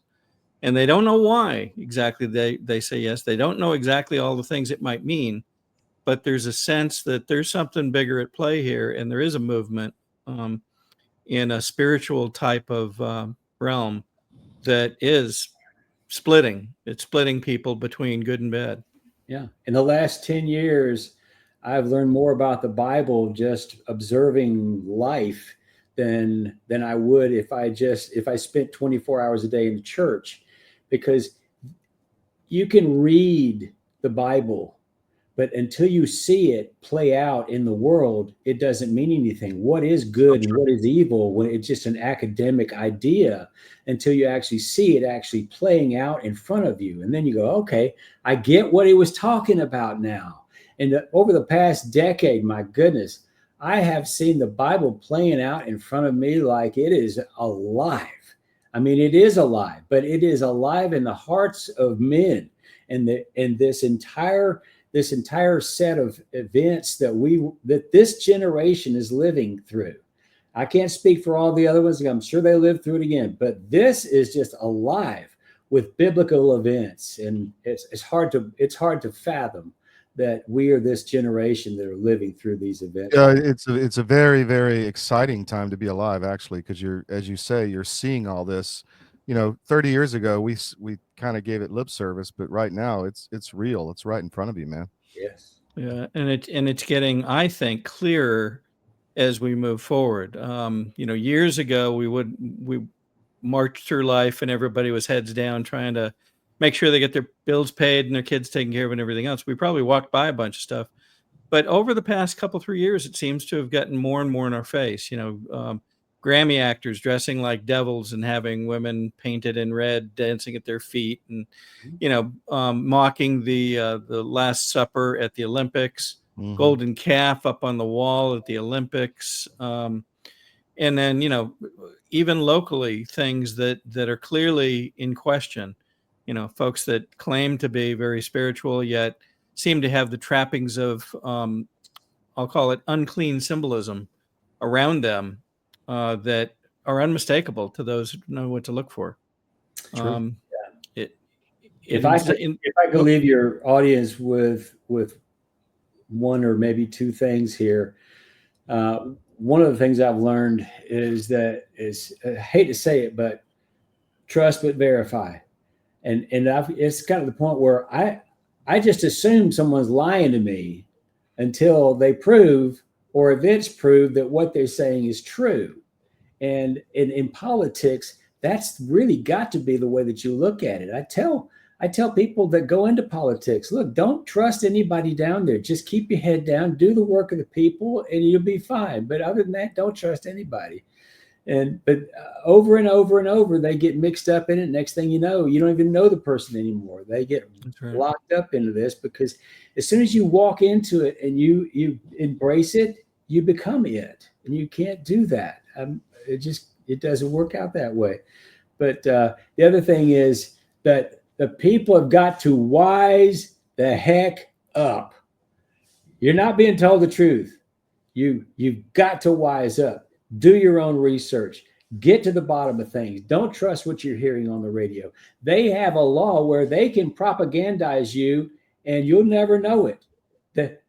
and they don't know why exactly they say yes. They don't know exactly all the things it might mean, but there's a sense that there's something bigger at play here, and there is a movement. In a spiritual type of realm that is splitting. It's splitting people between good and bad. Yeah. In the last 10 years, I've learned more about the Bible just observing life than I would if I spent 24 hours a day in the church, because you can read the Bible, but until you see it play out in the world, it doesn't mean anything. What is good and what is evil when it's just an academic idea until you actually see it actually playing out in front of you. And then you go, okay, I get what he was talking about now. And over the past decade, my goodness, I have seen the Bible playing out in front of me like it is alive. I mean, it is alive, but it is alive in the hearts of men. And this entire set of events that this generation is living through. I can't speak for all the other ones. I'm sure they live through it again, but this is just alive with biblical events. And it's hard to fathom that we are this generation that are living through these events. It's a very, very exciting time to be alive, actually, because as you say, you're seeing all this. 30 years ago, we kind of gave it lip service, but right now it's real. It's right in front of you, man. Yes. Yeah, and it's getting, I think, clearer as we move forward. Years ago we marched through life and everybody was heads down trying to make sure they get their bills paid and their kids taken care of and everything else. We probably walked by a bunch of stuff, but over the past 3 years, it seems to have gotten more and more in our face. Grammy actors dressing like devils and having women painted in red dancing at their feet, and mocking the Last Supper at the Olympics, golden calf up on the wall at the Olympics, and then even locally things that are clearly in question. Folks that claim to be very spiritual yet seem to have the trappings of I'll call it unclean symbolism around them that are unmistakable to those who know what to look for. If I could leave your audience with one or maybe two things here, one of the things I've learned is I hate to say it, but trust but verify, and it's kind of the point where I just assume someone's lying to me until they prove or events prove that what they're saying is true. And in politics, that's really got to be the way that you look at it. I tell people that go into politics, look, don't trust anybody down there. Just keep your head down, do the work of the people, and you'll be fine. But other than that, don't trust anybody. But over and over and over, they get mixed up in it. Next thing you know, you don't even know the person anymore. They get locked up into this because as soon as you walk into it and you embrace it, you become it, and you can't do that. It doesn't work out that way. But the other thing is that the people have got to wise the heck up. You're not being told the truth. You've got to wise up. Do your own research. Get to the bottom of things. Don't trust what you're hearing on the radio. They have a law where they can propagandize you and you'll never know it.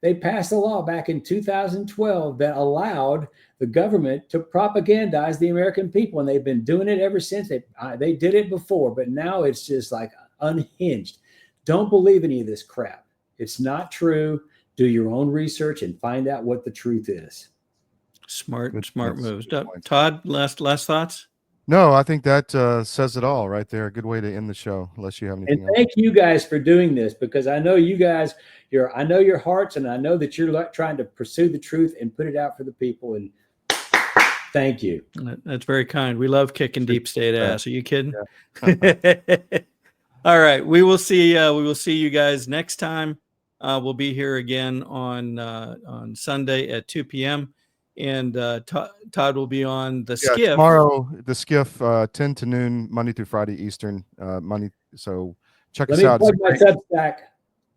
They passed a law back in 2012 that allowed the government to propagandize the American people, and they've been doing it ever since. They did it before, but now it's just like unhinged. Don't believe any of this crap. It's not true. Do your own research and find out what the truth is. Smart Good smart points, moves. good points. Todd, last thoughts? No, I think that says it all right there. Good way to end the show, unless you have And anything else. thank you guys for doing this, because I know you guys, I know your hearts, and I know that you're trying to pursue the truth and put it out for the people. And thank you. That's very kind. We love kicking deep state ass. Are you kidding? Yeah. All right. We will see you guys next time. We'll be here again on Sunday at 2 p.m. And Todd will be on the Yeah, skiff tomorrow, the skiff, 10 to noon, Monday through Friday Eastern. So check Let us me out. plug my Substack.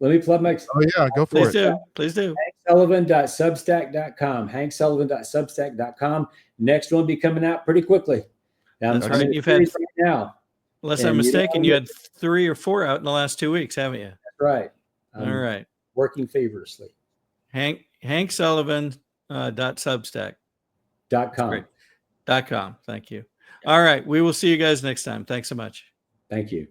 Let me plug my Oh yeah, go for Please it. do. Please do. HankSullivan.substack.com. HankSullivan.substack.com. Next one will be coming out pretty quickly. Now, That's I'm right. in You've series had, right now. unless And I'm mistaken, you know, had 3 or 4 out in the last 2 weeks, haven't you? That's right. All right. Working feverishly. HankSullivan.substack.com. .com. .com. Thank you. All right. We will see you guys next time. Thanks so much. Thank you.